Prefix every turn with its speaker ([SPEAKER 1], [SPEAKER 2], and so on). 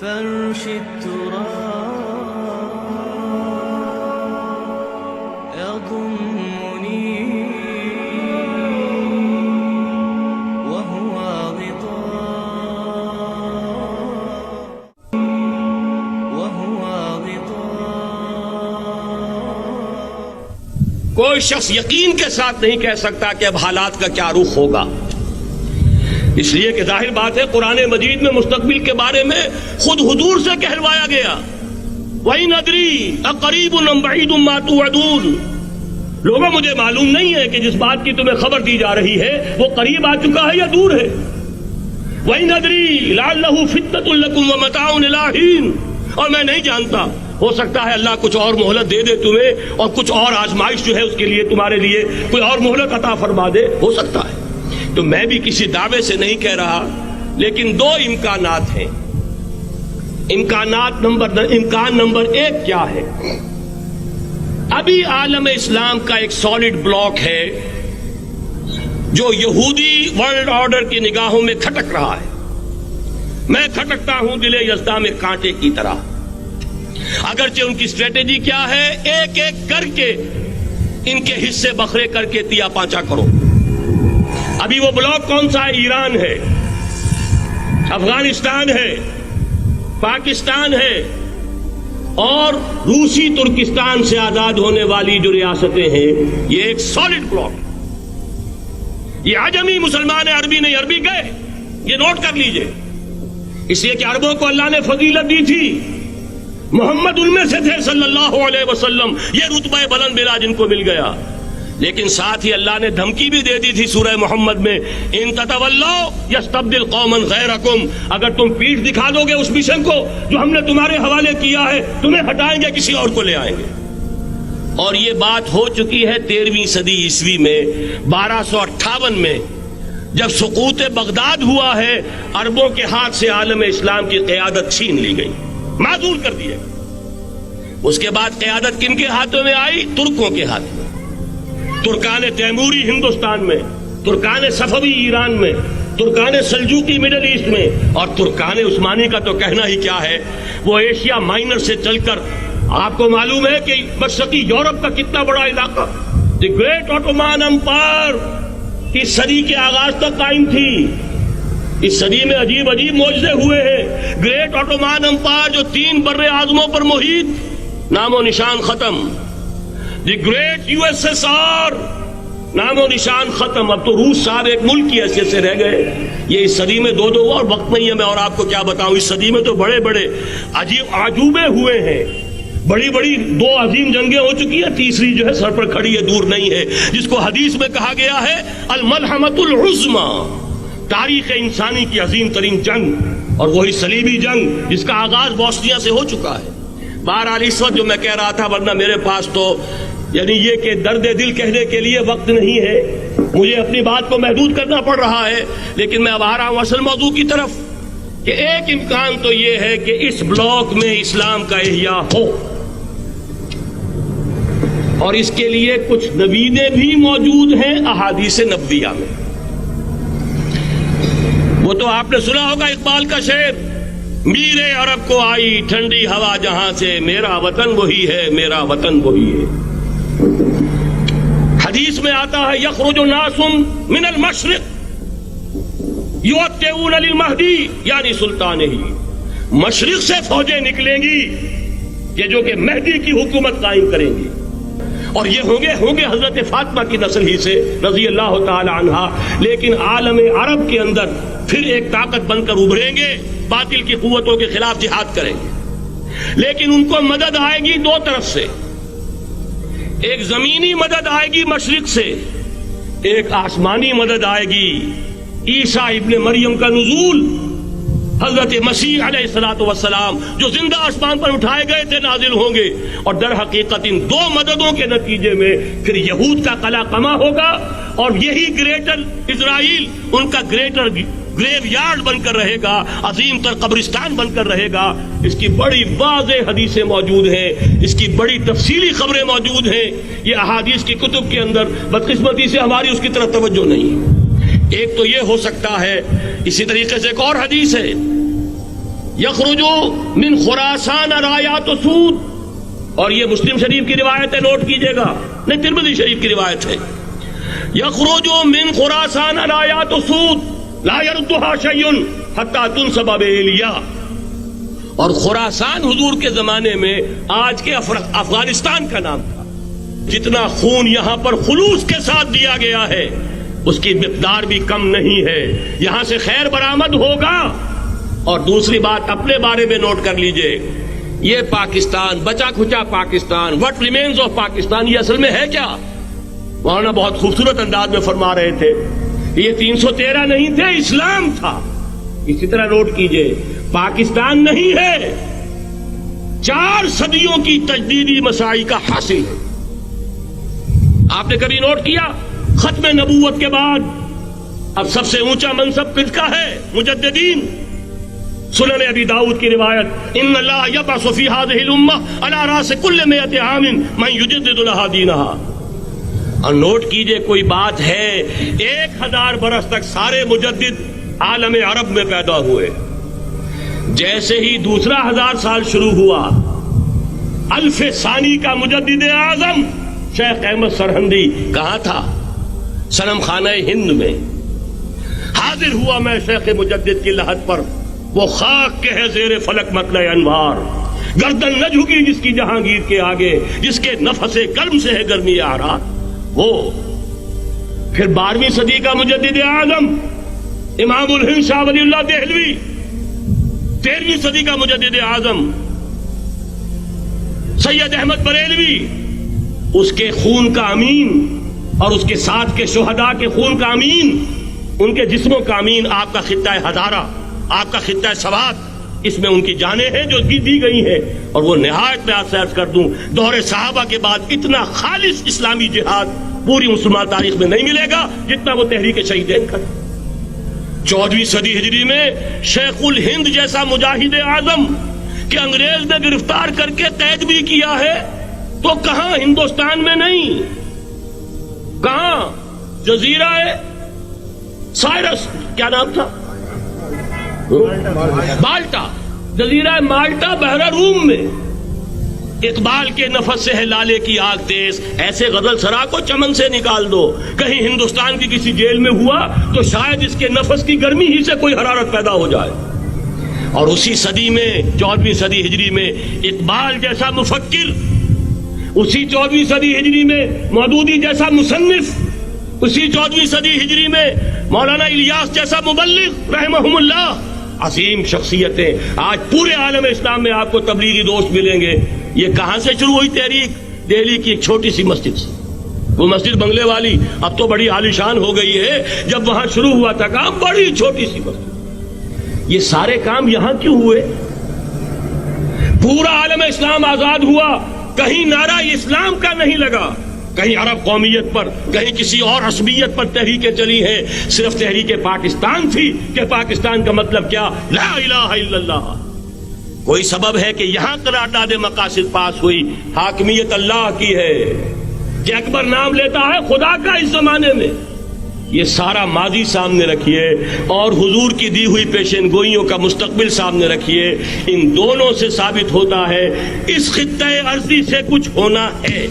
[SPEAKER 1] فرش التراب يضمني وهو غطاء
[SPEAKER 2] کوئی شخص یقین کے ساتھ نہیں کہہ سکتا کہ اب حالات کا کیا رخ ہوگا، اس لیے کہ ظاہر بات ہے قرآن مجید میں مستقبل کے بارے میں خود حضور سے کہلوایا گیا، وَإِنْ أَدْرِي أَقَرِيبٌ أَمْ بَعِيدٌ مَا تُوعَدُونَ۔ لوگوں مجھے معلوم نہیں ہے کہ جس بات کی تمہیں خبر دی جا رہی ہے وہ قریب آ چکا ہے یا دور ہے۔ وَإِنْ أَدْرِي لَعَلَّهُ فِتْنَةٌ لَكُمْ وَمَتَاعٌ إِلَىٰ حِينٍ، اور میں نہیں جانتا، ہو سکتا ہے اللہ کچھ اور مہلت دے دے تمہیں، اور کچھ اور آزمائش جو ہے اس کے لیے تمہارے لیے کوئی اور مہلت عطا فرما دے، ہو سکتا ہے۔ تو میں بھی کسی دعوے سے نہیں کہہ رہا، لیکن دو امکانات ہیں۔ امکان نمبر ایک کیا ہے؟ ابھی عالم اسلام کا ایک سالڈ بلاک ہے جو یہودی ورلڈ آرڈر کی نگاہوں میں کھٹک رہا ہے۔ میں کھٹکتا ہوں دل یزداں میں کانٹے کی طرح، اگرچہ ان کی اسٹریٹجی کیا ہے، ایک ایک کر کے ان کے حصے بکھرے کر کے تیا پانچا کرو۔ ابھی وہ بلاک کون سا ہے؟ ایران ہے، افغانستان ہے، پاکستان ہے، اور روسی ترکستان سے آزاد ہونے والی جو ریاستیں ہیں، یہ ایک سالڈ بلاک۔ یہ عجمی مسلمان عربی نہیں، عربی گئے، یہ نوٹ کر لیجئے، اس لیے کہ عربوں کو اللہ نے فضیلت دی تھی، محمد ان میں سے تھے صلی اللہ علیہ وسلم، یہ رتبہ بلند ملا جن کو مل گیا۔ لیکن ساتھ ہی اللہ نے دھمکی بھی دے دی تھی سورہ محمد میں، ان تتولوا یستبدل قوما غیرکم، اگر تم پیٹھ دکھا دو گے اس مشن کو جو ہم نے تمہارے حوالے کیا ہے، تمہیں ہٹائیں گے، کسی اور کو لے آئیں گے۔ اور یہ بات ہو چکی ہے 13ویں صدی عیسوی میں، 1258 میں جب سقوط بغداد ہوا ہے، عربوں کے ہاتھ سے عالم اسلام کی قیادت چھین لی گئی، معذور کر دیے۔ اس کے بعد قیادت کن کے ہاتھوں میں آئی؟ ترکوں کے ہاتھ میں، ترکان تیموری ہندوستان میں، ترکان صفوی ایران میں، ترکان سلجوقی مڈل ایسٹ میں، اور ترکان عثمانی کا تو کہنا ہی کیا ہے، وہ ایشیا مائنر سے چل کر آپ کو معلوم ہے کہ مشرقی یورپ کا کتنا بڑا علاقہ، دی گریٹ آٹومان امپائر اس صدی کے آغاز تک قائم تھی۔ اس صدی میں عجیب عجیب معجزے ہوئے ہیں۔ گریٹ آٹومان امپائر جو 3 بر اعظموں پر محیط، نام و نشان ختم۔ دی گریٹ USSR، نام و نشان ختم۔ اب تو روس صاحب ایک ملک کی حیثیت سے رہ گئے۔ یہ اس صدی میں دو اور وقت نہیں ہے میں اور آپ کو کیا بتاؤں، اس صدی میں تو بڑے بڑے عجیب عجوبے ہوئے ہیں، بڑی بڑی 2 عظیم جنگیں ہو چکی ہیں، تیسری جو ہے سر پر کھڑی ہے، دور نہیں ہے، جس کو حدیث میں کہا گیا ہے الملحمۃ العظمی، تاریخ انسانی کی عظیم ترین جنگ، اور وہی صلیبی جنگ جس کا آغاز بوسنیا سے ہو چکا ہے۔ بہرحال اس وقت جو میں کہہ رہا تھا، ورنہ میرے پاس تو یعنی یہ کہ درد دل کہنے کے لیے وقت نہیں ہے، مجھے اپنی بات کو محدود کرنا پڑ رہا ہے، لیکن میں اب آ رہا ہوں اصل موضوع کی طرف، کہ ایک امکان تو یہ ہے کہ اس بلاک میں اسلام کا احیاء ہو، اور اس کے لیے کچھ نویدیں بھی موجود ہیں احادیث نبویہ میں۔ وہ تو آپ نے سنا ہوگا اقبال کا شعر، میرے عرب کو آئی ٹھنڈی ہوا جہاں سے، میرا وطن وہی ہے، میرا وطن وہی ہے۔ حدیث میں آتا ہے یخرج ناس من المشرق یؤتون للمہدی، یعنی سلطان ہی، مشرق سے فوجیں نکلیں گی یہ جو کہ مہدی کی حکومت قائم کریں گی، اور یہ ہوں گے حضرت فاطمہ کی نسل ہی سے رضی اللہ تعالی عنہا، لیکن عالم عرب کے اندر پھر ایک طاقت بن کر ابھریں گے، باطل کی قوتوں کے خلاف جہاد کریں گے، لیکن ان کو مدد آئے گی 2 طرف سے، ایک زمینی مدد آئے گی مشرق سے، ایک آسمانی مدد آئے گی، عیسیٰ ابن مریم کا نزول، حضرت مسیح علیہ الصلوۃ والسلام جو زندہ آسمان پر اٹھائے گئے تھے نازل ہوں گے، اور در حقیقت ان 2 مددوں کے نتیجے میں پھر یہود کا قلع قمع ہوگا، اور یہی گریٹر اسرائیل ان کا گریٹر گریو یارڈ بن کر رہے گا، عظیم تر قبرستان بن کر رہے گا۔ اس کی بڑی واضح حدیثیں موجود ہیں، اس کی بڑی تفصیلی خبریں موجود ہیں، یہ احادیث کی کتب کے اندر، بدقسمتی سے ہماری اس کی طرف توجہ نہیں ہے۔ ایک تو یہ ہو سکتا ہے، اسی طریقے سے ایک اور حدیث ہے یخرجو من خراسان رایات سود، اور یہ مسلم شریف کی روایت ہے، نوٹ کیجئے گا، نہیں ترمذی شریف کی روایت ہے، یخرجو من خراسان رایات سود لا یردها شیء حتی تنصب بإیلیا، اور خراسان حضور کے زمانے میں آج کے افغانستان کا نام تھا۔ جتنا خون یہاں پر خلوص کے ساتھ دیا گیا ہے اس کی مقدار بھی کم نہیں ہے، یہاں سے خیر برآمد ہوگا۔ اور دوسری بات اپنے بارے میں نوٹ کر لیجئے، یہ پاکستان، بچا کھچا Pakistan, what remains of Pakistan, یہ اصل میں ہے کیا؟ مولانا بہت خوبصورت انداز میں فرما رہے تھے، یہ 313 نہیں تھے، اسلام تھا۔ اسی طرح نوٹ کیجئے، پاکستان نہیں ہے، 4 صدیوں کی تجدیدی مساعی کا حاصل ہے۔ آپ نے کبھی نوٹ کیا ختم نبوت کے بعد اب سب سے اونچا منصب کس کا ہے؟ مجددین۔ سنن ابی داؤد کی روایت، ان اللہ یبعث فی هذه الامہ علی راس کل 100 عام من یجدد لها دینها۔ اور نوٹ کیجئے، کوئی بات ہے 1000 برس تک سارے مجدد عالم عرب میں پیدا ہوئے، جیسے ہی دوسرا 1000 سال شروع ہوا، الف ثانی کا مجدد اعظم شیخ احمد سرہندی کہاں تھا؟ صنم خانہ ہند میں حاضر ہوا۔ میں شیخ مجدد کی لحد پر، وہ خاک کے ہے زیر فلک مطلع انوار، گردن نہ جھکی جس کی جہانگیر کے آگے، جس کے نفس گرم سے ہے گرمی آرا وہ۔ پھر 12ویں صدی کا مجدد اعظم امام الہند شاہ ولی اللہ دہلوی، 13ویں صدی کا مجدد اعظم سید احمد بریلوی، اس کے خون کا امین اور اس کے ساتھ کے شہداء کے خون کا امین، ان کے جسموں کا امین آپ کا خطہ ہزارہ، آپ کا خطہ سوات، اس میں ان کی جانیں ہیں جو دی گئی ہیں۔ اور وہ نہایت میں آپ سے عرض کر دوں، دور صحابہ کے بعد اتنا خالص اسلامی جہاد پوری مسلمان تاریخ میں نہیں ملے گا جتنا وہ تحریک شہیدین کا۔ 14ویں صدی ہجری میں شیخ الہند جیسا مجاہد اعظم کہ انگریز نے گرفتار کر کے قید بھی کیا ہے، تو کہاں؟ ہندوستان میں نہیں، کہاں؟ جزیرہ سائرس، کیا نام تھا؟ مالٹا، جزیرہ مالٹا بحر روم میں۔ اقبال کے نفس سے ہے لالے کی آگ تیز، ایسے غزل سرا کو چمن سے نکال دو۔ کہیں ہندوستان کی کسی جیل میں ہوا تو شاید اس کے نفس کی گرمی ہی سے کوئی حرارت پیدا ہو جائے۔ اور اسی صدی میں 14ویں صدی ہجری میں اقبال جیسا مفکر، اسی 14ویں صدی ہجری میں مودودی جیسا مصنف، اسی 14ویں صدی ہجری میں مولانا الیاس جیسا مبلغ رحمہم اللہ، عظیم شخصیتیں آج پورے عالم اسلام میں آپ کو تبلیغی دوست ملیں گے۔ یہ کہاں سے شروع ہوئی تحریک؟ دہلی کی ایک چھوٹی سی مسجد سے، وہ مسجد بنگلے والی اب تو بڑی عالیشان ہو گئی ہے، جب وہاں شروع ہوا تھا کام بڑی چھوٹی سی مسجد۔ یہ سارے کام یہاں کیوں ہوئے؟ پورا عالم اسلام آزاد ہوا، کہیں نعرہ اسلام کا نہیں لگا، کہیں عرب قومیت پر، کہیں کسی اور عصبیت پر تحریکیں چلی ہیں، صرف تحریک پاکستان تھی کہ پاکستان کا مطلب کیا؟ لا الہ الا اللہ۔ کوئی سبب ہے کہ یہاں قرارداد مقاصد پاس ہوئی، حاکمیت اللہ کی ہے، کہ اکبر نام لیتا ہے خدا کا اس زمانے میں۔ یہ سارا ماضی سامنے رکھیے اور حضور کی دی ہوئی پیشین گوئیوں کا مستقبل سامنے رکھیے، ان دونوں سے ثابت ہوتا ہے اس خطہ ارضی سے کچھ ہونا ہے۔